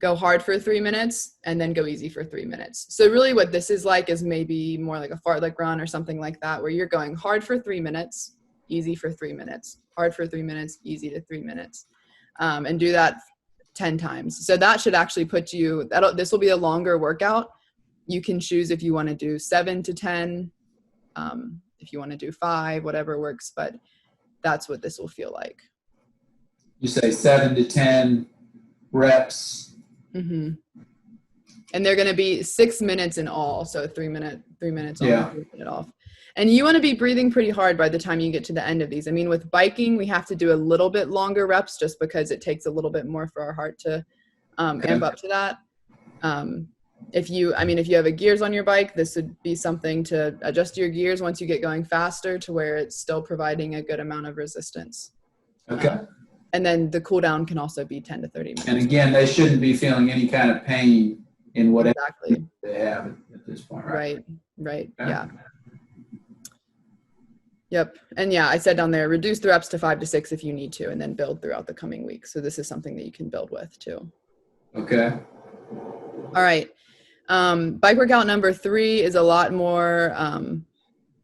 Speaker 3: go hard for 3 minutes and then go easy for 3 minutes. So really what this is like is maybe more like a fartlek run or something like that, where you're going hard for 3 minutes, easy for 3 minutes, hard for 3 minutes, easy to 3 minutes, and do that 10 times. So that should actually put you, this will be a longer workout. You can choose if you want to do 7 to 10, if you want to do 5, whatever works, but that's what this will feel like.
Speaker 1: You say 7 to 10 reps.
Speaker 3: Mm-hmm. And they're going to be 6 minutes in all. So 3 minutes on,
Speaker 1: Yeah.
Speaker 3: 3 minute off. And you want to be breathing pretty hard by the time you get to the end of these. I mean, with biking, we have to do a little bit longer reps just because it takes a little bit more for our heart to amp up to that. If you have a gears on your bike, this would be something to adjust your gears once you get going faster to where it's still providing a good amount of resistance.
Speaker 1: Okay.
Speaker 3: And then the cool down can also be 10 to 30 minutes.
Speaker 1: And again, they shouldn't be feeling any kind of pain in whatever
Speaker 3: Exactly.
Speaker 1: they have at this point, right?
Speaker 3: Right.
Speaker 1: Okay.
Speaker 3: Yeah. Yep. And yeah, I said down there, reduce the reps to 5 to 6 if you need to, and then build throughout the coming weeks. So this is something that you can build with too.
Speaker 1: Okay.
Speaker 3: All right. Bike workout number 3 is a lot more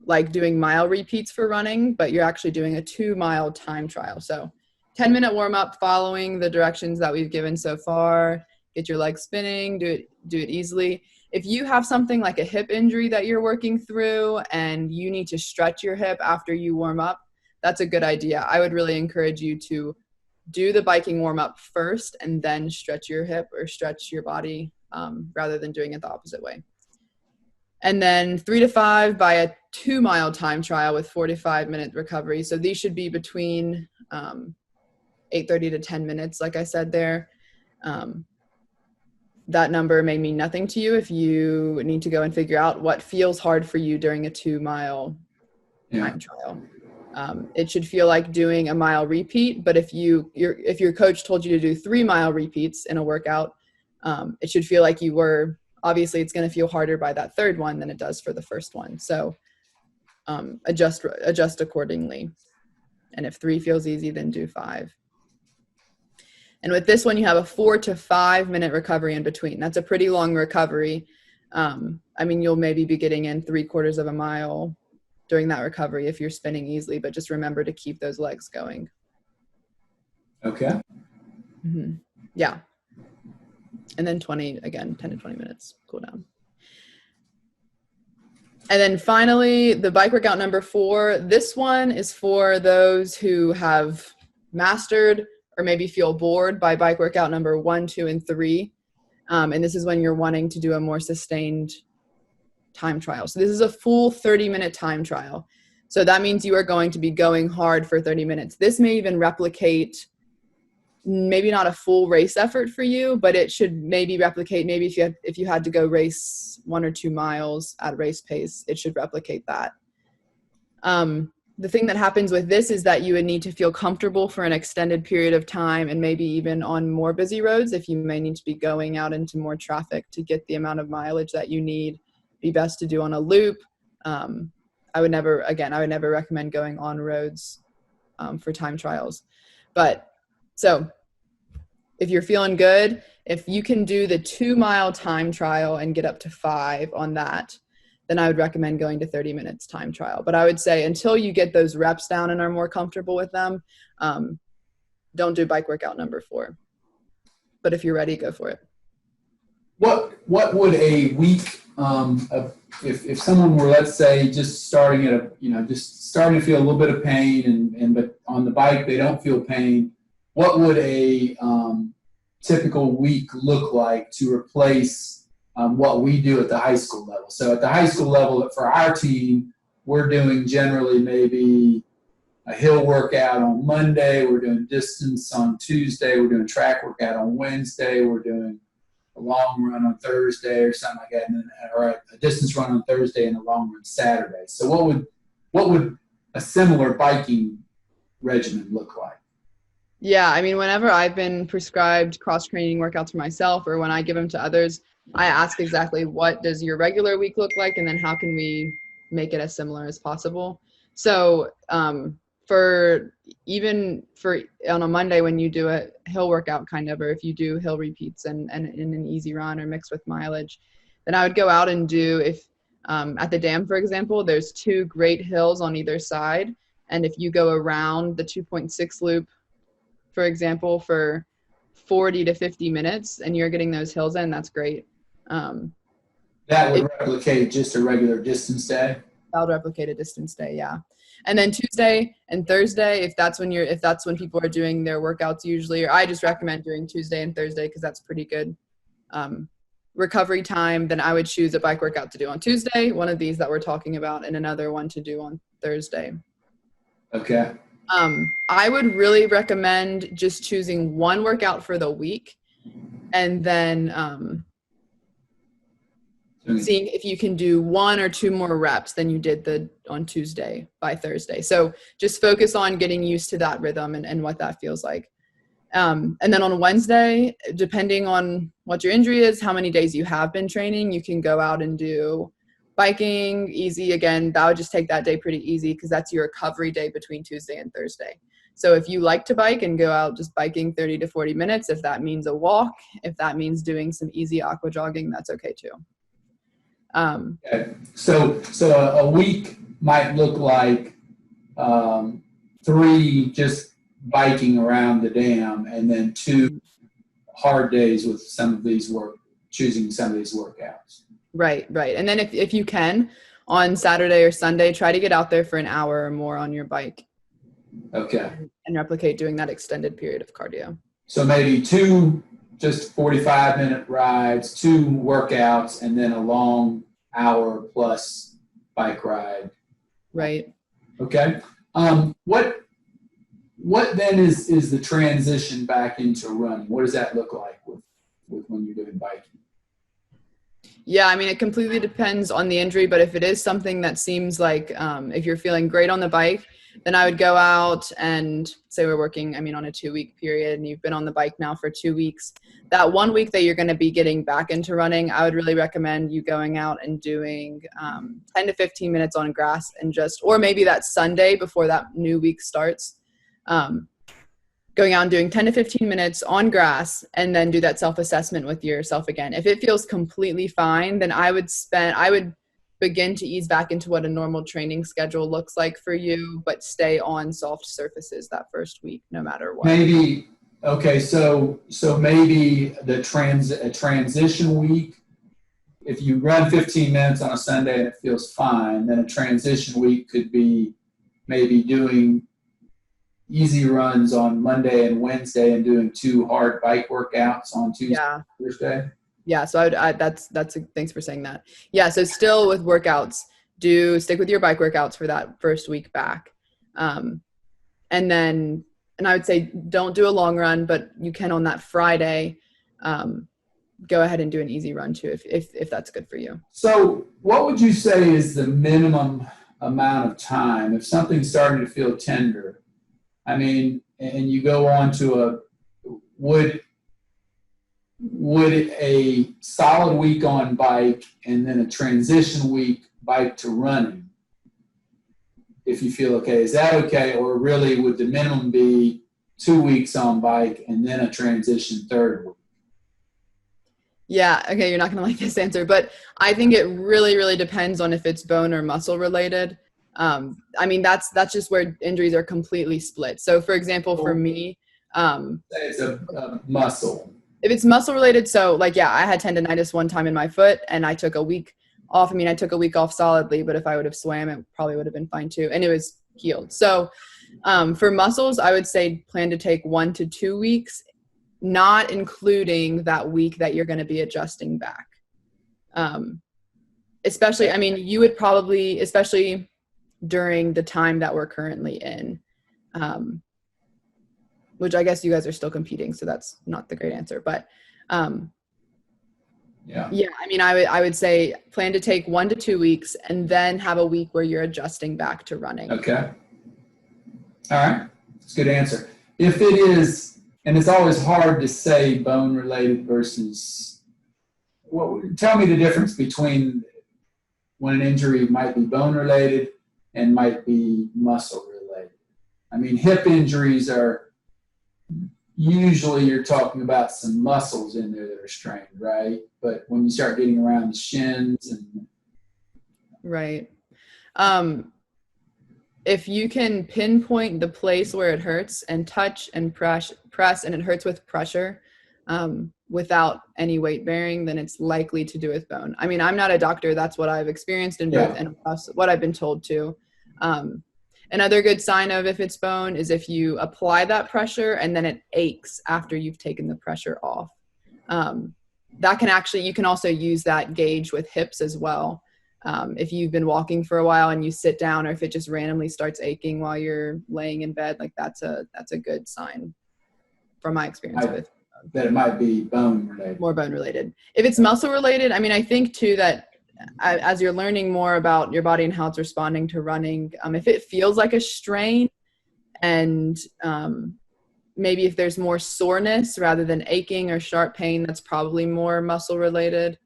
Speaker 3: like doing mile repeats for running, but you're actually doing a 2-mile time trial. So 10-minute warm up following the directions that we've given so far. Get your legs spinning, do it easily. If you have something like a hip injury that you're working through and you need to stretch your hip after you warm up, that's a good idea. I would really encourage you to do the biking warm up first and then stretch your hip or stretch your body rather than doing it the opposite way. And then 3 to 5 by a 2-mile time trial with 45-minute recovery. So these should be between 8:30 to 10 minutes, like I said there. That number may mean nothing to you if you need to go and figure out what feels hard for you during a 2-mile time trial. It should feel like doing a mile repeat, but if your coach told you to do 3-mile repeats in a workout, it should feel like you were, obviously it's going to feel harder by that third one than it does for the first one. So adjust accordingly. And if 3 feels easy, then do 5. And with this one, you have a 4 to 5 minute recovery in between. That's a pretty long recovery. You'll maybe be getting in 3/4 of a mile during that recovery if you're spinning easily, but just remember to keep those legs going.
Speaker 1: Okay.
Speaker 3: Mm-hmm. Yeah. And then 10 to 20 minutes cool down. And then finally, the bike workout number 4. This one is for those who have mastered or maybe feel bored by bike workout number 1, 2, and 3. And this is when you're wanting to do a more sustained time trial. So this is a full 30-minute time trial. So that means you are going to be going hard for 30 minutes. This may even replicate, maybe not a full race effort for you, but it should maybe replicate, maybe if you had to go race 1 or 2 miles at race pace, it should replicate that. The thing that happens with this is that you would need to feel comfortable for an extended period of time, and maybe even on more busy roads if you may need to be going out into more traffic to get the amount of mileage that you need. Be best to do on a loop. I would never recommend going on roads for time trials. But so if you're feeling good, if you can do the 2-mile time trial and get up to 5 on that, then I would recommend going to 30 minutes time trial. But I would say until you get those reps down and are more comfortable with them, don't do bike workout number 4. But if you're ready, go for it.
Speaker 1: What would a week if someone were, let's say, just starting to feel a little bit of pain and but on the bike they don't feel pain, what would a typical week look like to replace what we do at the high school level? So at the high school level, for our team, we're doing generally maybe a hill workout on Monday. We're doing distance on Tuesday. We're doing track workout on Wednesday. We're doing a long run on Thursday or something like that, or a distance run on Thursday and a long run Saturday. So what would a similar biking regimen look like?
Speaker 3: Yeah, I mean, whenever I've been prescribed cross-training workouts for myself or when I give them to others, I ask exactly what does your regular week look like, and then how can we make it as similar as possible. So for on a Monday when you do a hill workout kind of, or if you do hill repeats and in an easy run or mixed with mileage, then I would go out and do, if at the dam, for example, there's 2 great hills on either side. And if you go around the 2.6 loop, for example, for 40 to 50 minutes and you're getting those hills in, that's great.
Speaker 1: That would replicate just a regular distance day?
Speaker 3: That would replicate a distance day, yeah. And then Tuesday and Thursday, if that's when people are doing their workouts usually, or I just recommend doing Tuesday and Thursday because that's pretty good recovery time, then I would choose a bike workout to do on Tuesday, one of these that we're talking about, and another one to do on Thursday.
Speaker 1: Okay.
Speaker 3: I would really recommend just choosing one workout for the week and then seeing if you can do 1 or 2 more reps than you did on Tuesday by Thursday. So just focus on getting used to that rhythm and what that feels like. And then on Wednesday, depending on what your injury is, how many days you have been training, you can go out and do biking, easy. Again, that would just take that day pretty easy because that's your recovery day between Tuesday and Thursday. So if you like to bike and go out just biking 30 to 40 minutes, if that means a walk, if that means doing some easy aqua jogging, that's okay too.
Speaker 1: Okay. So a week might look like 3 just biking around the dam, and then 2 hard days with choosing some of these workouts.
Speaker 3: Right. And then if you can, on Saturday or Sunday, try to get out there for an hour or more on your bike.
Speaker 1: Okay.
Speaker 3: And replicate doing that extended period of cardio.
Speaker 1: So maybe 2 just 45-minute rides, 2 workouts, and then a long hour plus bike ride.
Speaker 3: Right.
Speaker 1: Okay. What then is the transition back into running? What does that look like with when you're doing biking?
Speaker 3: Yeah, I mean, it completely depends on the injury, but if it is something that seems like if you're feeling great on the bike, then I would go out and say we're working, on a 2-week period and you've been on the bike now for 2 weeks. That 1 week that you're going to be getting back into running, I would really recommend you going out and doing 10 to 15 minutes on grass or maybe that Sunday before that new week starts, going out and doing 10 to 15 minutes on grass and then do that self-assessment with yourself again. If it feels completely fine, then I would begin to ease back into what a normal training schedule looks like for you, but stay on soft surfaces that first week, no matter what.
Speaker 1: Maybe, okay, so maybe a transition week, if you run 15 minutes on a Sunday and it feels fine, then a transition week could be maybe doing easy runs on Monday and Wednesday and doing 2 hard bike workouts on Tuesday and Thursday.
Speaker 3: Yeah, so thanks for saying that. Yeah, so still with workouts, stick with your bike workouts for that first week back. And I would say don't do a long run, but you can on that Friday, go ahead and do an easy run too, if that's good for you.
Speaker 1: So what would you say is the minimum amount of time if something's starting to feel tender? And you go on to would a solid week on bike and then a transition week bike to running, if you feel okay, is that okay? Or really would the minimum be 2 weeks on bike and then a transition third week?
Speaker 3: Yeah, okay, you're not going to like this answer, but I think it really, really depends on if it's bone or muscle related. That's just where injuries are completely split. So for example, for me,
Speaker 1: it's a muscle.
Speaker 3: If it's muscle related, so I had tendonitis one time in my foot and I took a week off. I took a week off solidly, but if I would have swam, it probably would have been fine too. And it was healed. So For muscles, I would say plan to take 1 to 2 weeks, not including that week that you're going to be adjusting back. Especially, I mean, you would probably, especially during the time that we're currently in, which I guess you guys are still competing, so that's not the great answer. But yeah, I mean, I would say plan to take 1 to 2 weeks and then have a week where you're adjusting back to running.
Speaker 1: Okay. All right. That's a good answer. If it is, and it's always hard to say bone related versus, tell me the difference between when an injury might be bone related and might be muscle related. I mean, hip injuries are usually you're talking about some muscles in there that are strained, right? But when you start getting around the shins and
Speaker 3: right. If you can pinpoint the place where it hurts and touch and press and it hurts with pressure without any weight bearing, then it's likely to do with bone. I mean, I'm not a doctor. That's what I've experienced in both and what I've been told to. Another good sign of if it's bone is if you apply that pressure and then it aches after you've taken the pressure off. That can actually, you can also use that gauge with hips as well. If you've been walking for a while and you sit down, or if it just randomly starts aching while you're laying in bed, like that's a good sign from my experience with
Speaker 1: that it might be bone related.
Speaker 3: More bone related. If it's muscle related, I mean, I think too that as you're learning more about your body and how it's responding to running, if it feels like a strain and maybe if there's more soreness rather than aching or sharp pain, that's probably more muscle related.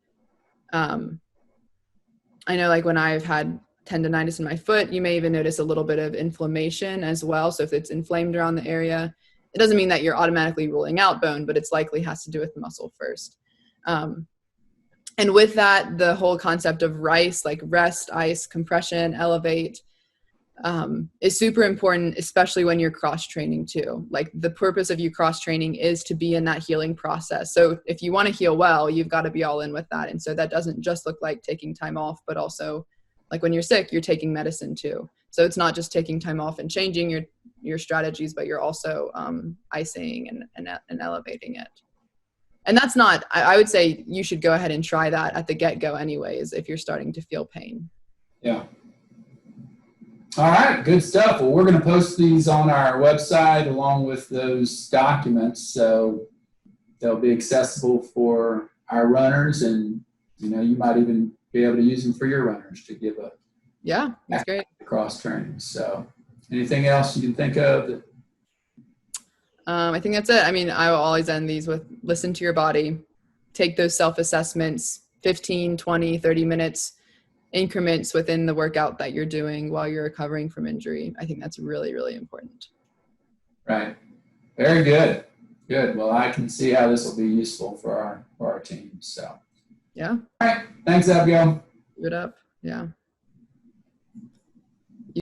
Speaker 3: I know like when I've had tendonitis in my foot, you may even notice a little bit of inflammation as well. So if it's inflamed around the area, it doesn't mean that you're automatically ruling out bone, but it's likely has to do with the muscle first. And with that, the whole concept of RICE, like rest, ice, compression, elevate, is super important, especially when you're cross-training too. Like the purpose of you cross-training is to be in that healing process. So if you want to heal well, you've got to be all in with that. And so that doesn't just look like taking time off, but also like when you're sick, you're taking medicine too. So it's not just taking time off and changing your strategies, but you're also icing and elevating it. And that's not, I would say you should go ahead and try that at the get-go anyways, if you're starting to feel pain.
Speaker 1: Yeah. All right, good stuff. Well, we're going to post these on our website along with those documents. So they'll be accessible for our runners, and, you know, you might even be able to use them for your runners to give a
Speaker 3: that's great.
Speaker 1: Cross training. So anything else you can think of?
Speaker 3: I think that's it. I mean, I will always end these with listen to your body, take those self-assessments, 15, 20, 30 minutes increments within the workout that you're doing while you're recovering from injury. I think that's really, really important.
Speaker 1: Right. Very good. Good. Well, I can see how this will be useful for our team. So
Speaker 3: yeah.
Speaker 1: all right. Thanks, Abigail.
Speaker 3: Give it up. Yeah.